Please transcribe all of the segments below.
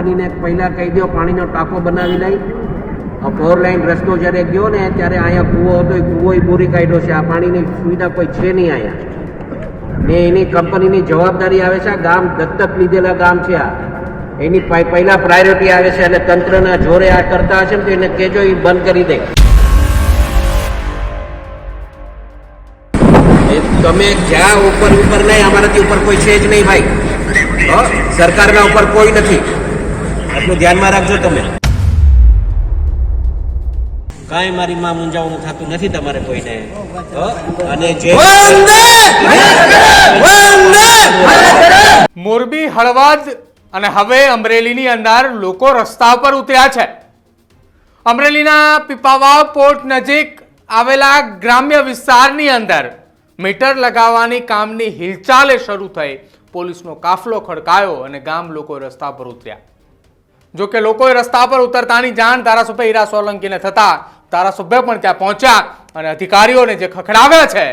કંપનીને પહેલાં કહી દો પાણીનો ટાંકો બનાવી લઈ. 4 લાઇન રસ્તો જ્યારે ગયો ને ત્યારે અહીંયા કૂવો હતો, એ કૂવો બોરી કાઢ્યો છે. આ પાણીની સુવિધા કોઈ છે નહીં અહીંયા. ને એની કંપનીની જવાબદારી આવે છે. આ ગામ દત્તક લીધેલા ગામ છે. આ એની પહેલા પ્રાયોરિટી આવે છે. અને તંત્રના જોરે આ કરતા હશે ને તો એને કહેજો એ બંધ કરી દે. તમે જ્યાં ઉપર નહીં, અમારાથી ઉપર કોઈ છે જ નહીં ભાઈ. સરકારના ઉપર કોઈ નથી. આટલું ધ્યાનમાં રાખજો તમે. કાંઈ મારી માં મૂંઝાવાનું થતું નથી તમારે કોઈને. અને જે મોરબી, હળવદ અને હવે અમરેલીની અંદર લોકો રસ્તા પર ઉતર્યા છે. અમરેલીના પીપાવાવ પોર્ટ નજીક આવેલા ગ્રામ્ય વિસ્તારની અંદર મીટર લગાવવાની કામની હિલચાલે શરૂ થઈ. પોલીસનો કાફલો ખડકાયો અને ગામ લોકો રસ્તા પર ઉતર્યા. જો કે લોકોએ રસ્તા પર ઉતરતાની જાણ ધારાસભ્ય હીરા સોલંકીને થતા ધારાસભ્ય પણ ત્યાં પહોંચ્યા અને અધિકારીઓને જે ખખડાવ્યા છે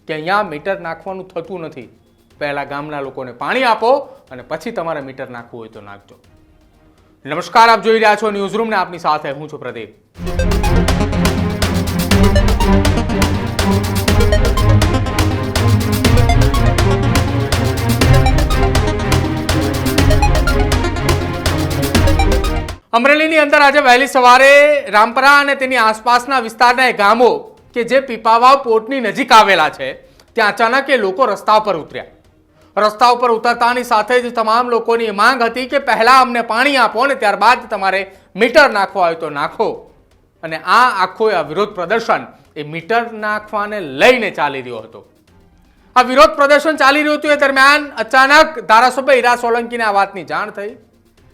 કે અહીંયા મીટર નાખવાનું થતું નથી, પહેલા ગામના લોકોને પાણી આપો અને પછી તમારે મીટર નાખવું હોય તો નાખજો. નમસ્કાર, આપ જોઈ રહ્યા છો ન્યૂઝ રૂમ ને આપની સાથે હું છું પ્રદીપ. અમરેલીની અંદર આજે વહેલી સવારે રામપરા અને તેની આસપાસના વિસ્તારના ગામો કે જે પીપાવાવ પોર્ટની નજીક આવેલા છે ત્યાં અચાનક એ લોકો રસ્તા ઉપર ઉતર્યા. રસ્તા ઉપર ઉતરતાની સાથે જ તમામ લોકોની માંગ હતી કે પહેલા અમને પાણી આપો અને ત્યારબાદ તમારે મીટર નાખવા હોય તો નાખો. અને આ આખો વિરોધ પ્રદર્શન એ મીટર નાખવાને લઈને ચાલી રહ્યો હતો. આ વિરોધ પ્રદર્શન ચાલી રહ્યું હતું એ દરમિયાન અચાનક ધારાસભ્ય હીરા સોલંકીને આ વાતની જાણ થઈ.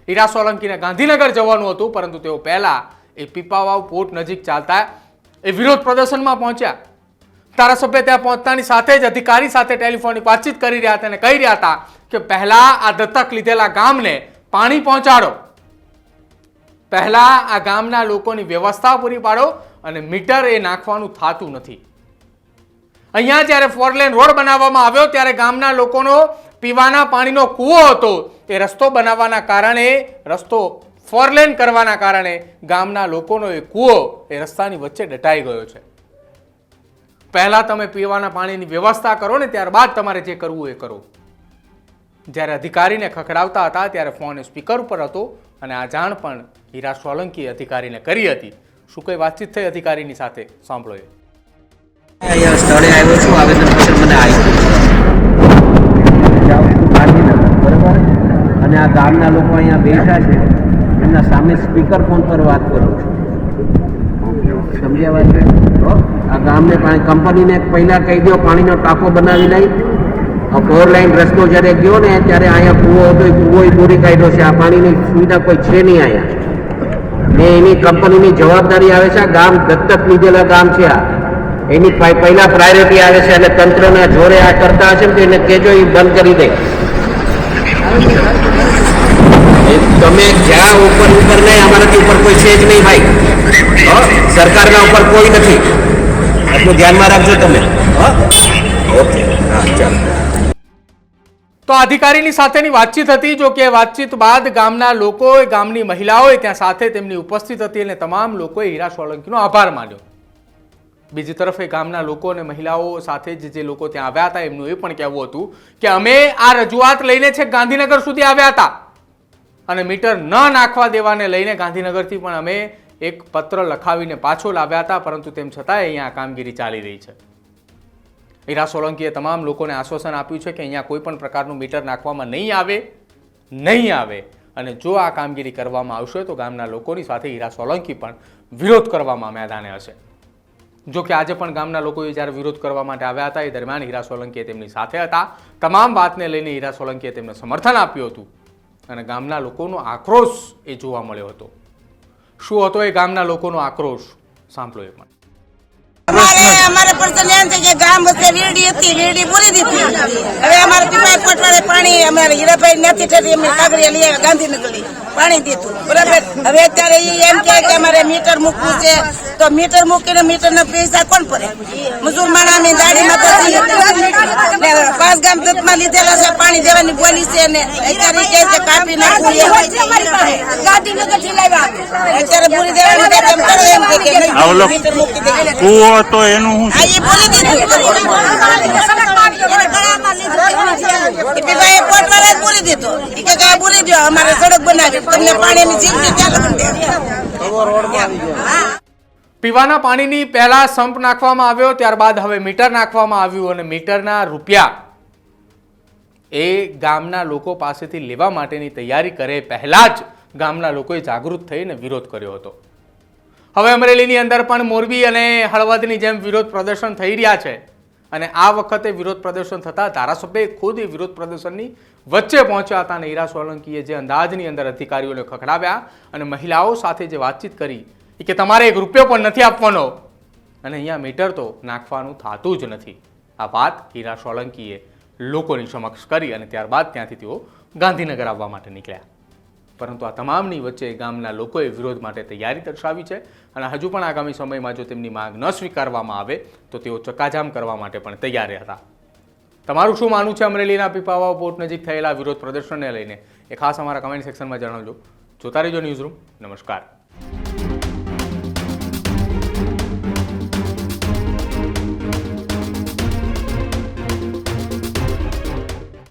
હીરા સોલંકીને ગાંધીનગર જવાનું હતું, પરંતુ તેઓ પહેલા એ પીપાવાવ પોર્ટ નજીક ચાલતા એ વિરોધ પ્રદર્શનમાં પહોંચ્યા. ધારાસભ્ય ત્યાં પહોંચતાની સાથે જ અધિકારી સાથે ટેલિફોનિક વાતચીત કરી રહ્યા હતા અને કહી રહ્યા હતા કે પહેલા આ દત્તક લીધેલા ગામને પાણી પહોંચાડો, પહેલા આ ગામના લોકોની વ્યવસ્થા પૂરી પાડો અને મીટર એ નાખવાનું થતું નથી. અહીંયા જ્યારે 4 લેન રોડ બનાવવામાં આવ્યો ત્યારે ગામના લોકોનો પીવાના પાણીનો કૂવો હતો. એ રસ્તો બનાવવાના કારણે, રસ્તો 4 લેન કરવાના કારણે ગામના લોકોનો એ કૂવો એ રસ્તાની વચ્ચે દટાઈ ગયો છે. પહેલા તમે પીવાના પાણીની વ્યવસ્થા કરો ને ત્યારબાદ તમારે જે કરવું એ કરો. જ્યારે અધિકારીને ખખડાવતા હતા ત્યારે ફોન સ્પીકર ઉપર હતો અને આ જાણ પણ હીરા સોલંકી અધિકારીને કરી હતી. શું કઈ વાતચીત થઈ અધિકારીની સાથે, સાંભળો. અહીંયા સ્થળે આવ્યો છું, આવેદનપત્ર મને આવ્યું. જાઉં છું ગાંધીનગર, બરાબર. અને આ ગામના લોકો અહીંયા બેઠા છે, એમના સામે સ્પીકર ફોન પર વાત કરું છું. સમજ્યા વાત છે? આ ગામને કંપનીને પહેલાં કહી દો પાણીનો ટાંકો બનાવી લઈ. 4 લાઇન રસ્તો જ્યારે ગયો ને ત્યારે અહીંયા કૂવો હતો, એ કૂવો બોરી કાઢ્યો છે. આ પાણીની સુવિધા કોઈ છે નહીં અહીંયા. ને એની કંપનીની જવાબદારી આવે છે. આ ગામ દત્તક લીધેલા ગામ છે. આ એની પહેલા પ્રાયોરિટી આવે છે. અને તંત્રના જોરે આ કરતા હશે ને તો એને કહેજો એ બંધ કરી દે. તમે જ્યાં ઉપર નહીં, અમારાથી ઉપર કોઈ છે જ નહીં ભાઈ. સરકારના ઉપર કોઈ નથી. આટલું ધ્યાનમાં રાખજો તમે. ઓકે, હા, ચાલો. તો અધિકારીની સાથેની વાતચીત હતી. જો કે વાતચીત બાદ ગામના લોકો, ગામની મહિલાઓ ત્યાં સાથે તેમની ઉપસ્થિત હતી અને તમામ લોકોએ હીરા સોલંકીનો આભાર માન્યો. બીજી તરફ એ ગામના લોકો અને મહિલાઓ સાથે જે લોકો ત્યાં આવ્યા હતા એમનું એ પણ કહેવું હતું કે અમે આ રજૂઆત લઈને છે ગાંધીનગર સુધી આવ્યા હતા અને મીટર ન નાખવા દેવાને લઈને ગાંધીનગરથી પણ અમે એક પત્ર લખાવીને પાછો લાવ્યા હતા, પરંતુ તેમ છતાંય અહીંયા કામગીરી ચાલી રહી છે. હીરા સોલંકીએ તમામ લોકોને આશ્વાસન આપ્યું છે કે અહીંયા કોઈ પણ પ્રકારનું મીટર નાખવામાં નહીં આવે અને જો આ કામગીરી કરવામાં આવશે તો ગામના લોકોની સાથે હીરા સોલંકી પણ વિરોધ કરવામાં મેદાને હશે. જો કે આજે પણ ગામના લોકોએ જ્યારે વિરોધ કરવા માટે આવ્યા હતા એ દરમિયાન હીરા સોલંકીએ તેમની સાથે હતા. તમામ વાતને લઈને હીરા સોલંકીએ તેમને સમર્થન આપ્યું હતું અને ગામના લોકોનો આક્રોશ એ જોવા મળ્યો હતો. શું હતો એ ગામના લોકોનો આક્રોશ, સાંભળો. એ પણ અમારે પડતો એમ છે કે ગામ વચ્ચે વીરડી હતી, વીરડી પૂરી દીધી. હવે અમારે પીપાઈ પોટવાડે પાણી અમારે હીરાભાઈ નથી થતી, એમને કાગડિયા લઈ આવ્યા ગાંધીનગર પાણી દીધું, બરાબર. હવે અત્યારે એમ કે અમારે મીટર મૂકવું છે તો મીટર મૂકીને મીટર ના પૈસા કોણ પડે? મજૂર માણા ગાડીમાં 5 ગામ દત્તમાં લીધેલા છે, પાણી દેવાની બોલી છે ને અત્યારે કે છે કાપી નાખવું એમ. અત્યારે પૂરી દેવાની કે તેમ કરો એમ કે નહીં. આ ઓલો મીટર મૂકી દે. કૂવો હતો એનું શું આ ઈ બોલી દીધું. ઈ પીપાએ પોટવાળાએ બોલી દીધું. ઈ કે આ બોલી દો અમારે સડક બનાવી તમને પાણીની જીવતી ત્યાં લગન દે. પીવાના પાણીની પહેલા સંપ નાખવામાં આવ્યો, ત્યારબાદ હવે મીટર નાખવામાં આવ્યું અને મીટરના રૂપિયા એ ગામના લોકો પાસેથી લેવા માટેની તૈયારી કરે પહેલા જ ગામના લોકોએ જાગૃત થઈને વિરોધ કર્યો હતો. હવે અમરેલીની અંદર પણ મોરબી અને હળવદની જેમ વિરોધ પ્રદર્શન થઈ રહ્યા છે અને આ વખતે વિરોધ પ્રદર્શન થતા ધારાસભ્ય ખુદ એ વિરોધ પ્રદર્શનની વચ્ચે પહોંચ્યા હતા અને હીરા સોલંકીએ જે અંદાજની અંદર અધિકારીઓને ખખડાવ્યા અને મહિલાઓ સાથે જે વાતચીત કરી કે તમારે 1 રૂપિયો પણ નથી આપવાનો અને અહીંયા મીટર તો નાખવાનું થતું જ નથી. આ વાત હીરા સોલંકીએ લોકોની સમક્ષ કરી અને ત્યારબાદ ત્યાંથી તેઓ ગાંધીનગર આવવા માટે નીકળ્યા. પરંતુ આ તમામની વચ્ચે ગામના લોકોએ વિરોધ માટે તૈયારી દર્શાવી છે અને હજુ પણ આગામી સમયમાં જો તેમની માંગ ન સ્વીકારવામાં આવે તો તેઓ ચક્કાજામ કરવા માટે પણ તૈયાર હતા. તમારું શું માનવું છે અમરેલીના પીપાવાવ પોર્ટ નજીક થયેલા વિરોધ પ્રદર્શનને લઈને એ ખાસ અમારા કમેન્ટ સેક્શનમાં જણાવજો. જોતા રહેજો ન્યૂઝરૂમ. નમસ્કાર.